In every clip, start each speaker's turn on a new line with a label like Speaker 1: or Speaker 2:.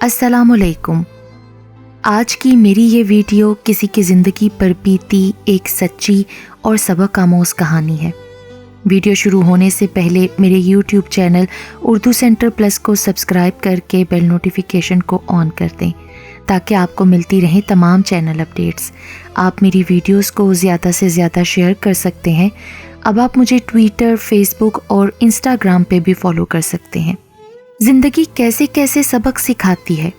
Speaker 1: السلام علیکم۔ آج کی میری یہ ویڈیو کسی کی زندگی پر بیتی ایک سچی اور سبق آموز کہانی ہے۔ ویڈیو شروع ہونے سے پہلے میرے YouTube channel Urdu centre plus کو سبسکرائب کر کے بیل نوٹیفیکیشن کو آن کر دیں تاکہ آپ کو ملتی رہیں تمام چینل اپڈیٹس۔ آپ میری ویڈیوز کو زیادہ سے زیادہ شیئر کر سکتے ہیں۔ اب آپ مجھے ٹویٹر، فیس بک اور انسٹاگرام پہ بھی فالو کر سکتے ہیں۔ زندگی کیسے کیسے سبق سکھاتی ہے،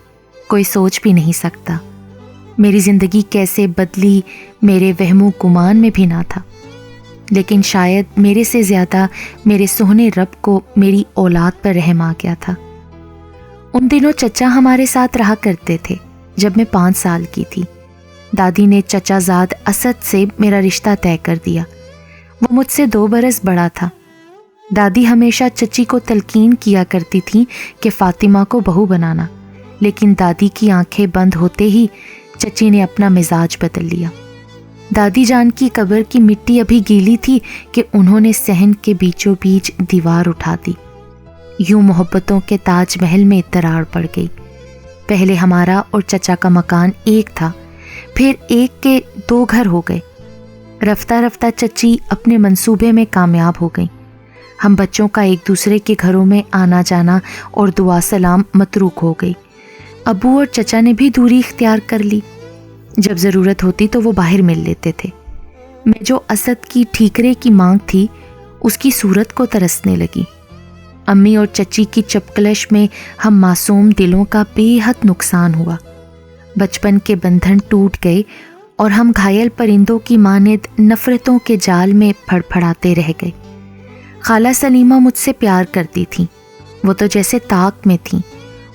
Speaker 1: کوئی سوچ بھی نہیں سکتا۔ میری زندگی کیسے بدلی میرے وہم و گمان میں بھی نہ تھا، لیکن شاید میرے سے زیادہ میرے سوہنے رب کو میری اولاد پر رحم آ گیا تھا۔ ان دنوں چچا ہمارے ساتھ رہا کرتے تھے جب میں 5 سال کی تھی۔ دادی نے چچا زاد اسد سے میرا رشتہ طے کر دیا۔ وہ مجھ سے 2 برس بڑا تھا۔ دادی ہمیشہ چچی کو تلقین کیا کرتی تھی کہ فاطمہ کو بہو بنانا، لیکن دادی کی آنکھیں بند ہوتے ہی چچی نے اپنا مزاج بدل لیا۔ دادی جان کی قبر کی مٹی ابھی گیلی تھی کہ انہوں نے صحن کے بیچوں بیچ دیوار اٹھا دی۔ یوں محبتوں کے تاج محل میں اضطرار پڑ گئی۔ پہلے ہمارا اور چچا کا مکان ایک تھا، پھر ایک کے 2 گھر ہو گئے۔ رفتہ رفتہ چچی اپنے منصوبے میں کامیاب ہو گئیں۔ ہم بچوں کا ایک دوسرے کے گھروں میں آنا جانا اور دعا سلام متروک ہو گئی۔ ابو اور چچا نے بھی دوری اختیار کر لی۔ جب ضرورت ہوتی تو وہ باہر مل لیتے تھے۔ میں جو اسد کی ٹھیکرے کی مانگ تھی اس کی صورت کو ترسنے لگی۔ امی اور چچی کی چپکلش میں ہم معصوم دلوں کا بے حد نقصان ہوا۔ بچپن کے بندھن ٹوٹ گئے اور ہم گھائل پرندوں کی مانند نفرتوں کے جال میں پھڑپھڑاتے رہ گئے۔ خالہ سلیمہ مجھ سے پیار کرتی تھیں، وہ تو جیسے طاق میں تھیں۔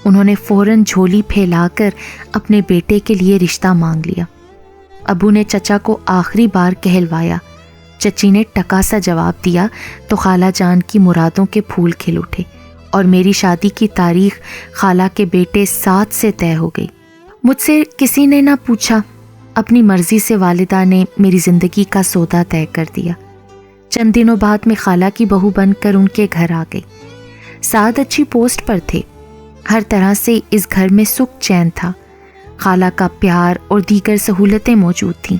Speaker 1: انہوں نے فوراً جھولی پھیلا کر اپنے بیٹے کے لیے رشتہ مانگ لیا۔ ابو نے چچا کو آخری بار کہلوایا، چچی نے ٹکا سا جواب دیا تو خالہ جان کی مرادوں کے پھول کھل اٹھے اور میری شادی کی تاریخ خالہ کے بیٹے سعد سے طے ہو گئی۔ مجھ سے کسی نے نہ پوچھا، اپنی مرضی سے والدہ نے میری زندگی کا سودا طے کر دیا۔ چند دنوں بعد میں خالہ کی بہو بن کر ان کے گھر آ گئی۔ سعد اچھی پوسٹ پر تھے، ہر طرح سے اس گھر میں سکھ چین تھا۔ خالہ کا پیار اور دیگر سہولتیں موجود تھیں،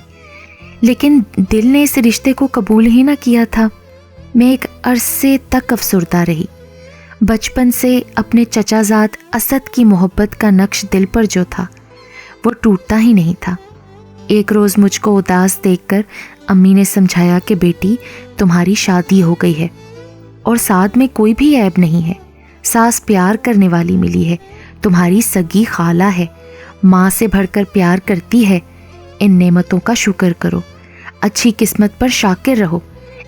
Speaker 1: لیکن دل نے اس رشتے کو قبول ہی نہ کیا تھا۔ میں ایک عرصے تک افسردہ رہی۔ بچپن سے اپنے چچا زاد اسد کی محبت کا نقش دل پر جو تھا وہ ٹوٹتا ہی نہیں تھا۔ ایک روز مجھ کو اداس دیکھ کر امی نے سمجھایا کہ بیٹی تمہاری شادی ہو گئی ہے اور سعد میں کوئی بھی عیب نہیں ہے۔ ساس پیار کرنے والی ملی ہے، تمہاری سگی خالہ ہے، ماں سے بڑھ کر پیار کرتی ہے۔ ان نعمتوں کا شکر کرو، اچھی قسمت پر شاکر رہو،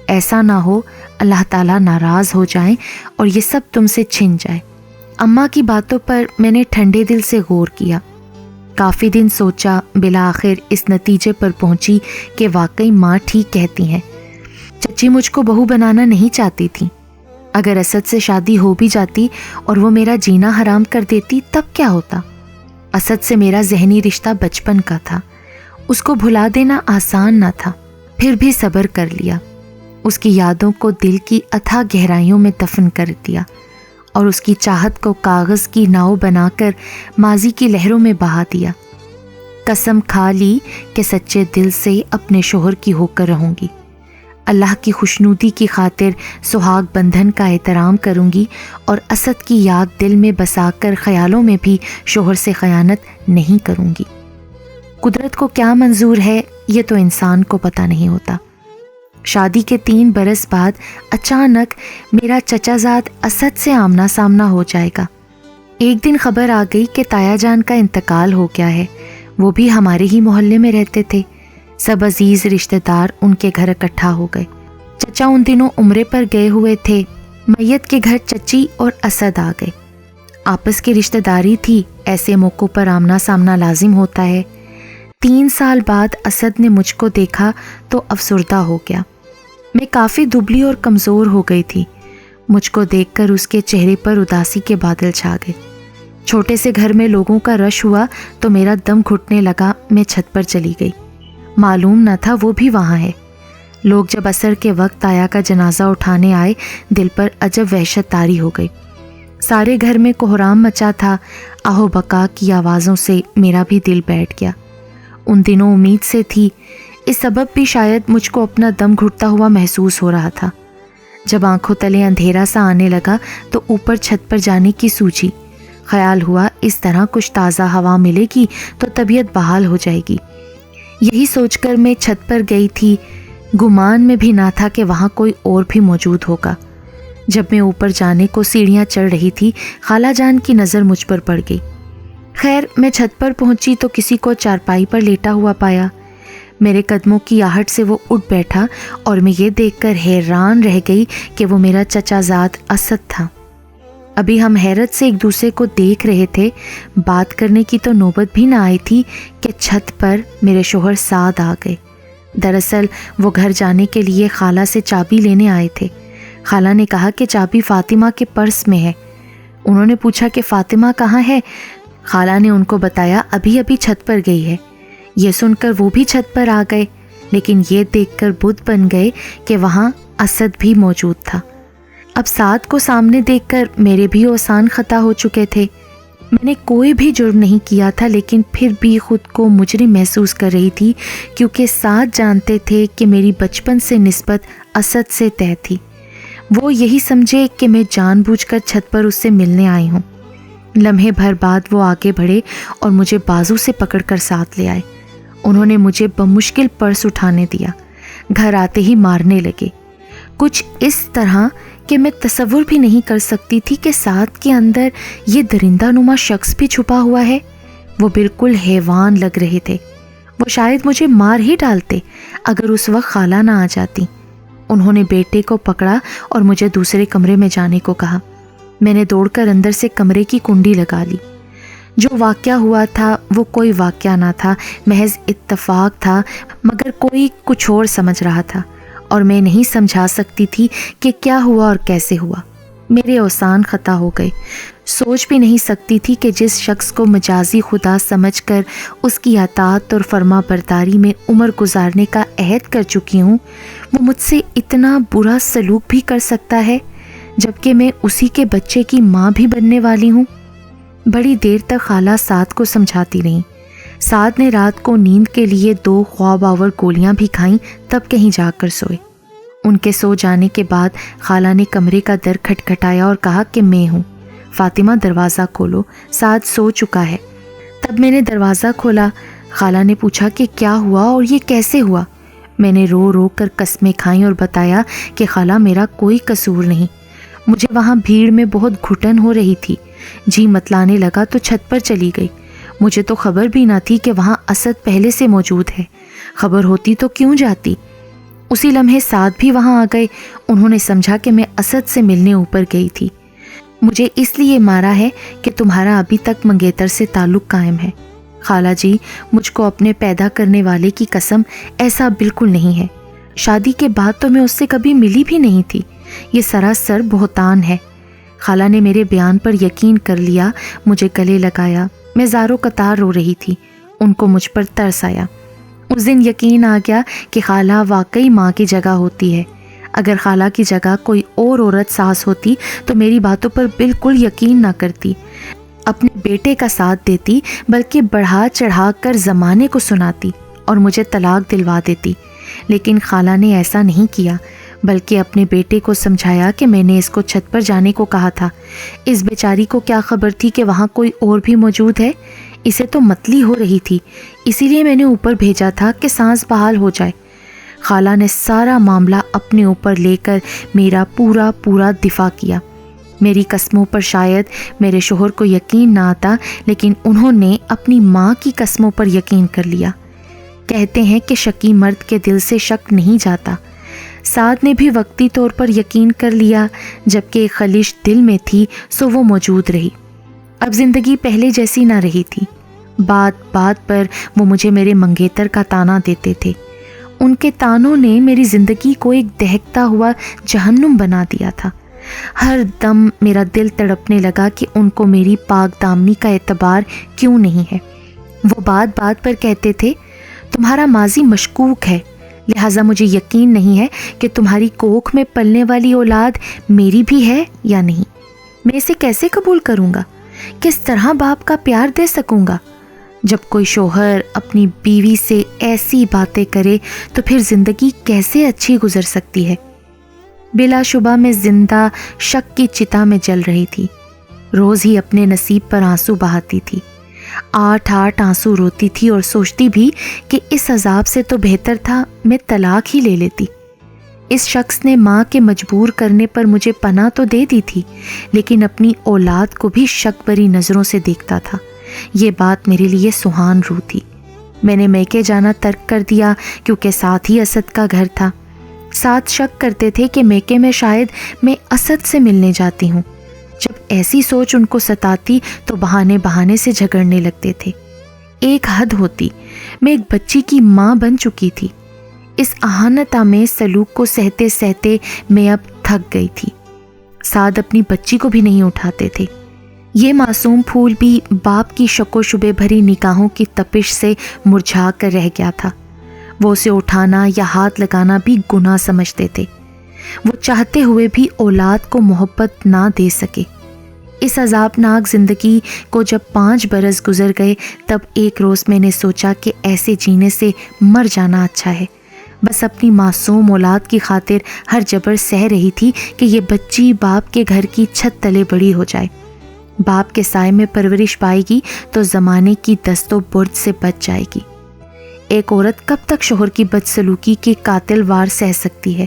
Speaker 1: ایسا نہ ہو اللہ تعالیٰ ناراض ہو جائیں اور یہ سب تم سے چھن جائے۔ اماں کی باتوں پر میں نے ٹھنڈے دل سے غور کیا۔ کافی دن سوچا، بالآخر اس نتیجے پر پہنچی کہ واقعی ماں ٹھیک کہتی ہیں۔ چچی مجھ کو بہو بنانا نہیں چاہتی تھی۔ اگر اسد سے شادی ہو بھی جاتی اور وہ میرا جینا حرام کر دیتی تب کیا ہوتا؟ اسد سے میرا ذہنی رشتہ بچپن کا تھا، اس کو بھلا دینا آسان نہ تھا، پھر بھی صبر کر لیا۔ اس کی یادوں کو دل کی اتھاہ گہرائیوں میں دفن کر دیا اور اس کی چاہت کو کاغذ کی ناؤ بنا کر ماضی کی لہروں میں بہا دیا۔ قسم کھا لی کہ سچے دل سے اپنے شوہر کی ہو کر رہوں گی۔ اللہ کی خوشنودی کی خاطر سہاگ بندھن کا احترام کروں گی اور اسد کی یاد دل میں بسا کر خیالوں میں بھی شوہر سے خیانت نہیں کروں گی۔ قدرت کو کیا منظور ہے یہ تو انسان کو پتہ نہیں ہوتا۔ شادی کے 3 برس بعد اچانک میرا چچا زاد اسد سے آمنا سامنا ہو جائے گا۔ ایک دن خبر آ گئی کہ تایا جان کا انتقال ہو گیا ہے۔ وہ بھی ہمارے ہی محلے میں رہتے تھے۔ سب عزیز رشتہ دار ان کے گھر اکٹھا ہو گئے۔ چچا ان دنوں عمرے پر گئے ہوئے تھے۔ میت کے گھر چچی اور اسد آ گئے۔ آپس کی رشتہ داری تھی، ایسے موقعوں پر آمنا سامنا لازم ہوتا ہے۔ 3 سال بعد اسد نے مجھ کو دیکھا تو افسردہ ہو گیا۔ میں کافی دبلی اور کمزور ہو گئی تھی۔ مجھ کو دیکھ کر اس کے چہرے پر اداسی کے بادل چھا گئے۔ چھوٹے سے گھر میں لوگوں کا رش ہوا تو میرا دم گھٹنے لگا۔ میں چھت پر چلی گئی، معلوم نہ تھا وہ بھی وہاں ہے۔ لوگ جب عصر کے وقت آیا کا جنازہ اٹھانے آئے، دل پر عجب وحشت طاری ہو گئی۔ سارے گھر میں کوہرام مچا تھا۔ آہو بکا کی آوازوں سے میرا بھی دل بیٹھ گیا۔ ان دنوں امید سے تھی، اس سبب بھی شاید مجھ کو اپنا دم گھٹتا ہوا محسوس ہو رہا تھا۔ جب آنکھوں تلے اندھیرا سا آنے لگا تو اوپر چھت پر جانے کی سوچی۔ خیال ہوا اس طرح کچھ تازہ ہوا ملے گی تو طبیعت بحال ہو جائے گی۔ یہی سوچ کر میں چھت پر گئی تھی، گمان میں بھی نہ تھا کہ وہاں کوئی اور بھی موجود ہوگا۔ جب میں اوپر جانے کو سیڑھیاں چڑھ رہی تھی، خالہ جان کی نظر مجھ پر پڑ گئی۔ خیر میں چھت پر پہنچی تو کسی کو چارپائی پر لیٹا ہوا پایا۔ میرے قدموں کی آہٹ سے وہ اٹھ بیٹھا اور میں یہ دیکھ کر حیران رہ گئی کہ وہ میرا چچا زاد اسد تھا۔ ابھی ہم حیرت سے ایک دوسرے کو دیکھ رہے تھے، بات کرنے کی تو نوبت بھی نہ آئی تھی کہ چھت پر میرے شوہر سعد آ گئے۔ دراصل وہ گھر جانے کے لیے خالہ سے چابی لینے آئے تھے۔ خالہ نے کہا کہ چابی فاطمہ کے پرس میں ہے۔ انہوں نے پوچھا کہ فاطمہ کہاں ہے؟ خالہ نے ان کو بتایا ابھی چھت پر گئی ہے۔ یہ سن کر وہ بھی چھت پر آ گئے، لیکن یہ دیکھ کر بدھ بن گئے کہ وہاں اسد بھی موجود تھا۔ اب سعد کو سامنے دیکھ کر میرے بھی اوسان خطا ہو چکے تھے۔ میں نے کوئی بھی جرم نہیں کیا تھا، لیکن پھر بھی خود کو مجرم محسوس کر رہی تھی، کیونکہ سعد جانتے تھے کہ میری بچپن سے نسبت اسد سے طے تھی۔ وہ یہی سمجھے کہ میں جان بوجھ کر چھت پر اس سے ملنے آئی ہوں۔ لمحے بھر بعد وہ آگے بڑھے اور مجھے بازو سے پکڑ کر ساتھ لے آئے۔ انہوں نے مجھے بمشکل پرس اٹھانے دیا۔ گھر آتے ہی مارنے لگے، کچھ اس طرح کہ میں تصور بھی نہیں کر سکتی تھی کہ سعد کے اندر یہ درندہ نما شخص بھی چھپا ہوا ہے۔ وہ بالکل حیوان لگ رہے تھے۔ وہ شاید مجھے مار ہی ڈالتے اگر اس وقت خالہ نہ آ جاتی۔ انہوں نے بیٹے کو پکڑا اور مجھے دوسرے کمرے میں جانے کو کہا۔ میں نے دوڑ کر اندر سے کمرے کی کنڈی لگا لی۔ جو واقعہ ہوا تھا وہ کوئی واقعہ نہ تھا، محض اتفاق تھا، مگر کوئی کچھ اور سمجھ رہا تھا اور میں نہیں سمجھا سکتی تھی کہ کیا ہوا اور کیسے ہوا۔ میرے اوسان خطا ہو گئے۔ سوچ بھی نہیں سکتی تھی کہ جس شخص کو مجازی خدا سمجھ کر اس کی اطاعت اور فرما برداری میں عمر گزارنے کا عہد کر چکی ہوں، وہ مجھ سے اتنا برا سلوک بھی کر سکتا ہے، جبکہ میں اسی کے بچے کی ماں بھی بننے والی ہوں۔ بڑی دیر تک خالہ سعد کو سمجھاتی رہیں۔ سعد نے رات کو نیند کے لیے 2 خواب آور گولیاں بھی کھائیں، تب کہیں جا کر سوئے۔ ان کے سو جانے کے بعد خالہ نے کمرے کا در کھٹکھٹایا اور کہا کہ میں ہوں، فاطمہ دروازہ کھولو، سعد سو چکا ہے۔ تب میں نے دروازہ کھولا۔ خالہ نے پوچھا کہ کیا ہوا اور یہ کیسے ہوا؟ میں نے رو رو کر قسمیں کھائیں اور بتایا کہ خالہ میرا کوئی قصور نہیں، مجھے وہاں بھیڑ میں بہت گھٹن ہو رہی تھی، جی متلانے لگا تو چھت پر چلی گئی۔ مجھے تو خبر بھی نہ تھی کہ وہاں اسد پہلے سے موجود ہے، خبر ہوتی تو کیوں جاتی۔ اسی لمحے سعد بھی وہاں آ گئے۔ انہوں نے سمجھا کہ میں اسد سے ملنے اوپر گئی تھی۔ مجھے اس لیے مارا ہے کہ تمہارا ابھی تک منگیتر سے تعلق قائم ہے۔ خالہ جی، مجھ کو اپنے پیدا کرنے والے کی قسم ایسا بالکل نہیں ہے۔ شادی کے بعد تو میں اس سے کبھی ملی بھی نہیں تھی۔ یہ سراسر بہتان ہے۔ خالہ نے میرے بیان پر یقین کر لیا، مجھے گلے لگایا۔ میں زاروں قطار رو رہی تھی۔ ان کو مجھ پر ترس آیا۔ اس دن یقین آ گیا کہ خالہ واقعی ماں کی جگہ ہوتی ہے۔ اگر خالہ کی جگہ کوئی اور عورت ساس ہوتی تو میری باتوں پر بالکل یقین نہ کرتی، اپنے بیٹے کا ساتھ دیتی، بلکہ بڑھا چڑھا کر زمانے کو سناتی اور مجھے طلاق دلوا دیتی۔ لیکن خالہ نے ایسا نہیں کیا، بلکہ اپنے بیٹے کو سمجھایا کہ میں نے اس کو چھت پر جانے کو کہا تھا۔ اس بیچاری کو کیا خبر تھی کہ وہاں کوئی اور بھی موجود ہے؟ اسے تو متلی ہو رہی تھی، اسی لیے میں نے اوپر بھیجا تھا کہ سانس بحال ہو جائے۔ خالہ نے سارا معاملہ اپنے اوپر لے کر میرا پورا دفاع کیا۔ میری قسموں پر شاید میرے شوہر کو یقین نہ آتا، لیکن انہوں نے اپنی ماں کی قسموں پر یقین کر لیا۔ کہتے ہیں کہ شکی مرد کے دل سے شک نہیں جاتا۔ سعد نے بھی وقتی طور پر یقین کر لیا، جبکہ ایک خلش دل میں تھی سو وہ موجود رہی۔ اب زندگی پہلے جیسی نہ رہی تھی۔ بات بات پر وہ مجھے میرے منگیتر کا تانا دیتے تھے۔ ان کے تانوں نے میری زندگی کو ایک دہکتا ہوا جہنم بنا دیا تھا۔ ہر دم میرا دل تڑپنے لگا کہ ان کو میری پاک دامنی کا اعتبار کیوں نہیں ہے۔ وہ بات بات پر کہتے تھے تمہارا ماضی مشکوک ہے، لہٰذا مجھے یقین نہیں ہے کہ تمہاری کوکھ میں پلنے والی اولاد میری بھی ہے یا نہیں۔ میں اسے کیسے قبول کروں گا؟ کس طرح باپ کا پیار دے سکوں گا؟ جب کوئی شوہر اپنی بیوی سے ایسی باتیں کرے تو پھر زندگی کیسے اچھی گزر سکتی ہے؟ بلا شبہ میں زندہ شک کی چتا میں جل رہی تھی۔ روز ہی اپنے نصیب پر آنسو بہاتی تھی، 8 آنسو روتی تھی اور سوچتی بھی کہ اس عذاب سے تو بہتر تھا میں طلاق ہی لے لیتی۔ اس شخص نے ماں کے مجبور کرنے پر مجھے پناہ تو دے دی تھی، لیکن اپنی اولاد کو بھی شک بری نظروں سے دیکھتا تھا۔ یہ بات میرے لیے سہان رو تھی۔ میں نے میکے جانا ترک کر دیا کیونکہ ساتھ ہی اسد کا گھر تھا۔ ساتھ شک کرتے تھے کہ میکے میں شاید میں اسد سے ملنے جاتی ہوں۔ جب ایسی سوچ ان کو ستاتی تو بہانے سے جھگڑنے لگتے تھے۔ ایک حد ہوتی، میں ایک بچی کی ماں بن چکی تھی۔ اس اہانت آمیز سلوک کو سہتے سہتے میں اب تھک گئی تھی۔ سعد اپنی بچی کو بھی نہیں اٹھاتے تھے۔ یہ معصوم پھول بھی باپ کی شک و شبے بھری نگاہوں کی تپش سے مرجھا کر رہ گیا تھا۔ وہ اسے اٹھانا یا ہاتھ لگانا بھی گناہ سمجھتے تھے۔ وہ چاہتے ہوئے بھی اولاد کو محبت نہ دے سکے۔ اس عذابناک زندگی کو جب 5 برس گزر گئے تب ایک روز میں نے سوچا کہ ایسے جینے سے مر جانا اچھا ہے۔ بس اپنی معصوم اولاد کی خاطر ہر جبر سہ رہی تھی کہ یہ بچی باپ کے گھر کی چھت تلے بڑی ہو جائے، باپ کے سائے میں پرورش پائے گی تو زمانے کی دست و برد سے بچ جائے گی۔ ایک عورت کب تک شوہر کی بدسلوکی کے قاتل وار سہ سکتی ہے؟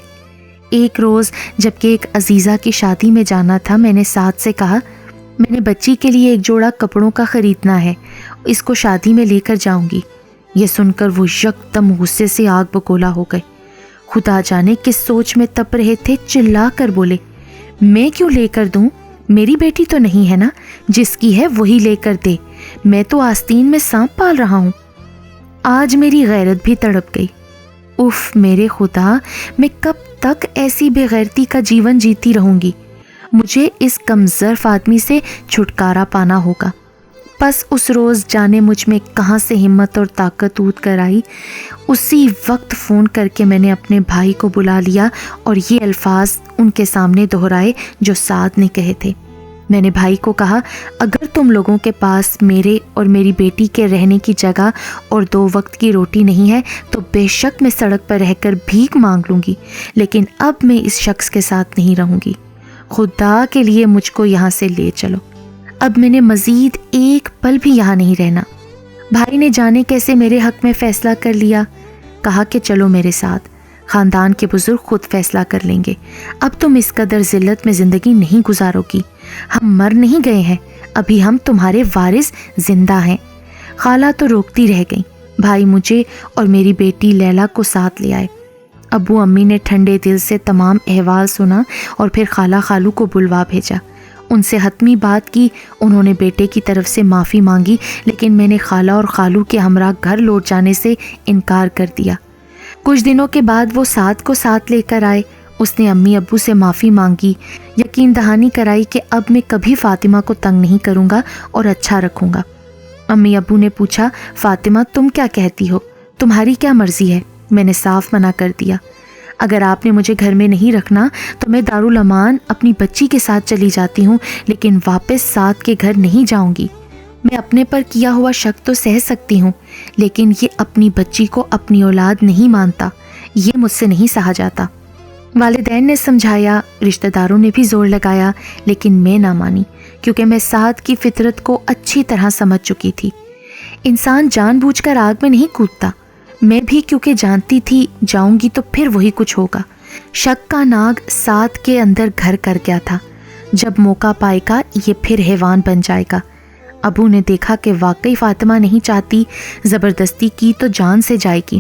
Speaker 1: ایک روز جبکہ ایک عزیزہ کی شادی میں جانا تھا، میں نے سعد سے کہا، میں نے بچی کے لیے ایک جوڑا کپڑوں کا خریدنا ہے، اس کو شادی میں لے کر جاؤں گی۔ یہ سن کر وہ یکدم غصے سے آگ بگولا ہو گئے۔ خدا جانے کس سوچ میں تپ رہے تھے، چلا کر بولے، میں کیوں لے کر دوں؟ میری بیٹی تو نہیں ہے نا، جس کی ہے وہی لے کر دے، میں تو آستین میں سانپ پال رہا ہوں۔ آج میری غیرت بھی تڑپ گئی۔ اف میرے خدا، میں کب تک ایسی بے غیرتی کا جیون جیتی رہوں گی؟ مجھے اس کمظرف آدمی سے چھٹکارا پانا ہوگا۔ بس اس روز جانے مجھ میں کہاں سے ہمت اور طاقت اود کر آئی، اسی وقت فون کر کے میں نے اپنے بھائی کو بلا لیا اور یہ الفاظ ان کے سامنے دہرائے جو سعد نے کہے تھے۔ میں نے بھائی کو کہا، اگر تم لوگوں کے پاس میرے اور میری بیٹی کے رہنے کی جگہ اور 2 وقت کی روٹی نہیں ہے تو بے شک میں سڑک پر رہ کر بھیک مانگ لوں گی، لیکن اب میں اس شخص کے ساتھ نہیں رہوں گی۔ خدا کے لیے مجھ کو یہاں سے لے چلو، اب میں نے مزید ایک پل بھی یہاں نہیں رہنا۔ بھائی نے جانے کیسے میرے حق میں فیصلہ کر لیا، کہا کہ چلو میرے ساتھ، خاندان کے بزرگ خود فیصلہ کر لیں گے، اب تم اس قدر ذلت میں زندگی نہیں گزارو گی، ہم مر نہیں گئے ہیں، ابھی ہم تمہارے وارث زندہ ہیں۔ خالہ تو روکتی رہ گئیں۔ بھائی مجھے اور میری بیٹی لیلا کو ساتھ لے آئے۔ ابو امی نے ٹھنڈے دل سے تمام احوال سنا اور پھر خالہ خالو کو بلوا بھیجا۔ ان سے حتمی بات کی، انہوں نے بیٹے کی طرف سے معافی مانگی، لیکن میں نے خالہ اور خالو کے ہمراہ گھر لوٹ جانے سے انکار کر دیا۔ کچھ دنوں کے بعد وہ سعد کو ساتھ لے کر آئے۔ اس نے امی ابو سے معافی مانگی، یقین دہانی کرائی کہ اب میں کبھی فاطمہ کو تنگ نہیں کروں گا اور اچھا رکھوں گا۔ امی ابو نے پوچھا، فاطمہ تم کیا کہتی ہو، تمہاری کیا مرضی ہے؟ میں نے صاف منع کر دیا، اگر آپ نے مجھے گھر میں نہیں رکھنا تو میں دارالامان اپنی بچی کے ساتھ چلی جاتی ہوں، لیکن واپس سعد کے گھر نہیں جاؤں گی۔ میں اپنے پر کیا ہوا شک تو سہ سکتی ہوں، لیکن یہ اپنی بچی کو اپنی اولاد نہیں مانتا، یہ مجھ سے نہیں سہا جاتا۔ والدین نے سمجھایا، رشتہ داروں نے بھی زور لگایا، لیکن میں نہ مانی، کیونکہ میں سعد کی فطرت کو اچھی طرح سمجھ چکی تھی۔ انسان جان بوجھ کر آگ میں نہیں کودتا، میں بھی کیونکہ جانتی تھی جاؤں گی تو پھر وہی کچھ ہوگا۔ شک کا ناگ سعد کے اندر گھر کر گیا تھا، جب موقع پائے گا یہ پھر حیوان بن جائے گا۔ ابو نے دیکھا کہ واقعی فاطمہ نہیں چاہتی، زبردستی کی تو جان سے جائے گی۔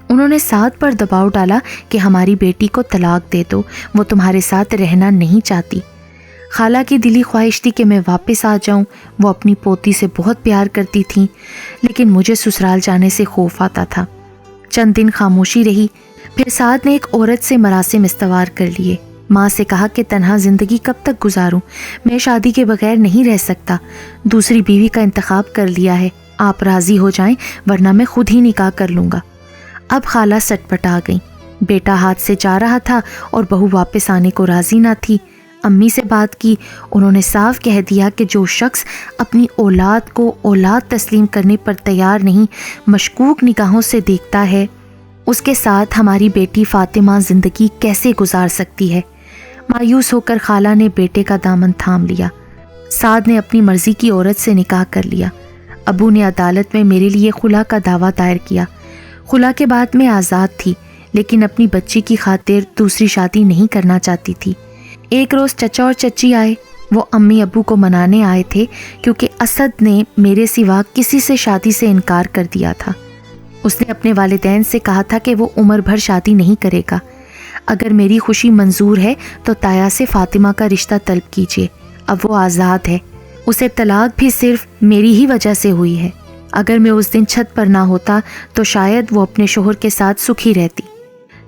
Speaker 1: انہوں نے سعد پر دباؤ ڈالا کہ ہماری بیٹی کو طلاق دے دو، وہ تمہارے ساتھ رہنا نہیں چاہتی۔ خالہ کی دلی خواہش تھی کہ میں واپس آ جاؤں، وہ اپنی پوتی سے بہت پیار کرتی تھیں، لیکن مجھے سسرال جانے سے خوف آتا تھا۔ چند دن خاموشی رہی، پھر سعد نے ایک عورت سے مراسم استوار کر لیے۔ ماں سے کہا کہ تنہا زندگی کب تک گزاروں، میں شادی کے بغیر نہیں رہ سکتا، دوسری بیوی کا انتخاب کر لیا ہے، آپ راضی ہو جائیں ورنہ میں خود ہی نکاح کر لوں گا۔ اب خالہ سٹ پٹا گئیں، بیٹا ہاتھ سے جا رہا تھا اور بہو واپس آنے کو راضی نہ تھی۔ امی سے بات کی، انہوں نے صاف کہہ دیا کہ جو شخص اپنی اولاد کو اولاد تسلیم کرنے پر تیار نہیں، مشکوک نگاہوں سے دیکھتا ہے، اس کے ساتھ ہماری بیٹی فاطمہ زندگی کیسے گزار سکتی ہے۔ مایوس ہو کر خالہ نے بیٹے کا دامن تھام لیا۔ سعد نے اپنی مرضی کی عورت سے نکاح کر لیا۔ ابو نے عدالت میں میرے لیے خلا کا دعویٰ دائر کیا۔ خلا کے بعد میں آزاد تھی، لیکن اپنی بچی کی خاطر دوسری شادی نہیں کرنا چاہتی تھی۔ ایک روز چچا اور چچی آئے۔ وہ امی ابو کو منانے آئے تھے کیونکہ اسد نے میرے سوا کسی سے شادی سے انکار کر دیا تھا۔ اس نے اپنے والدین سے کہا تھا کہ وہ عمر بھر شادی نہیں کرے گا۔ اگر میری خوشی منظور ہے تو تایا سے فاطمہ کا رشتہ طلب کیجیے، اب وہ آزاد ہے۔ اسے طلاق بھی صرف میری ہی وجہ سے ہوئی ہے۔ اگر میں اس دن چھت پر نہ ہوتا تو شاید وہ اپنے شوہر کے ساتھ سکھی رہتی۔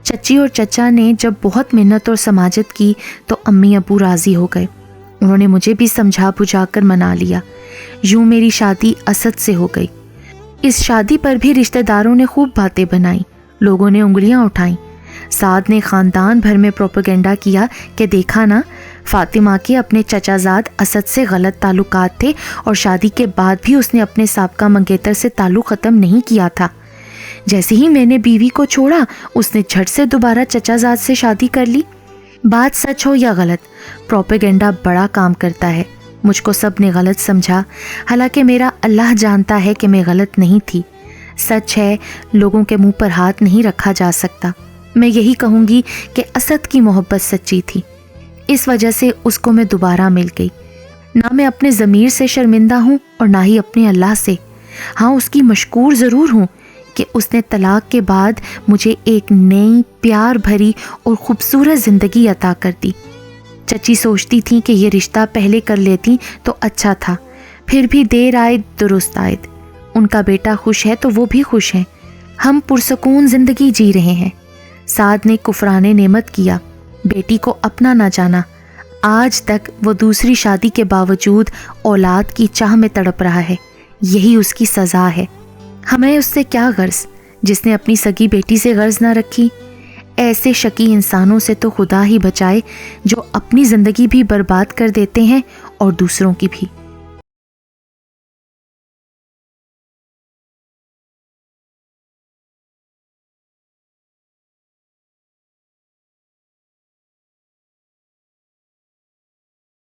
Speaker 1: چچی اور چچا نے جب بہت منت اور سماجت کی تو امی ابو راضی ہو گئے۔ انہوں نے مجھے بھی سمجھا بجھا کر منا لیا۔ یوں میری شادی اسد سے ہو گئی۔ اس شادی پر بھی رشتہ داروں نے خوب باتیں بنائیں، لوگوں نے انگلیاں اٹھائیں۔ سعد نے خاندان بھر میں پروپیگنڈا کیا کہ دیکھا نا، فاطمہ کے اپنے چچا زاد اسد سے غلط تعلقات تھے اور شادی کے بعد بھی اس نے اپنے سابقہ منگیتر سے تعلق ختم نہیں کیا تھا۔ جیسے ہی میں نے بیوی کو چھوڑا، اس نے جھٹ سے دوبارہ چچا زاد سے شادی کر لی۔ بات سچ ہو یا غلط، پروپیگنڈا بڑا کام کرتا ہے۔ مجھ کو سب نے غلط سمجھا، حالانکہ میرا اللہ جانتا ہے کہ میں غلط نہیں تھی۔ سچ ہے، لوگوں کے منہ پر ہاتھ نہیں رکھا جا سکتا۔ میں یہی کہوں گی کہ اسد کی محبت سچی تھی، اس وجہ سے اس کو میں دوبارہ مل گئی۔ نہ میں اپنے ضمیر سے شرمندہ ہوں اور نہ ہی اپنے اللہ سے۔ ہاں، اس کی مشکور ضرور ہوں کہ اس نے طلاق کے بعد مجھے ایک نئی پیار بھری اور خوبصورت زندگی عطا کر دی۔ چچی سوچتی تھیں کہ یہ رشتہ پہلے کر لیتی تو اچھا تھا، پھر بھی دیر آئے درست آئے۔ ان کا بیٹا خوش ہے تو وہ بھی خوش ہیں، ہم پرسکون زندگی جی رہے ہیں۔ سعد نے کفران نعمت کیا، بیٹی کو اپنا نہ جانا۔ آج تک وہ دوسری شادی کے باوجود اولاد کی چاہ میں تڑپ رہا ہے، یہی اس کی سزا ہے۔ ہمیں اس سے کیا غرض جس نے اپنی سگی بیٹی سے غرض نہ رکھی؟ ایسے شکی انسانوں سے تو خدا ہی بچائے جو اپنی زندگی بھی برباد کر دیتے ہیں اور دوسروں کی بھی۔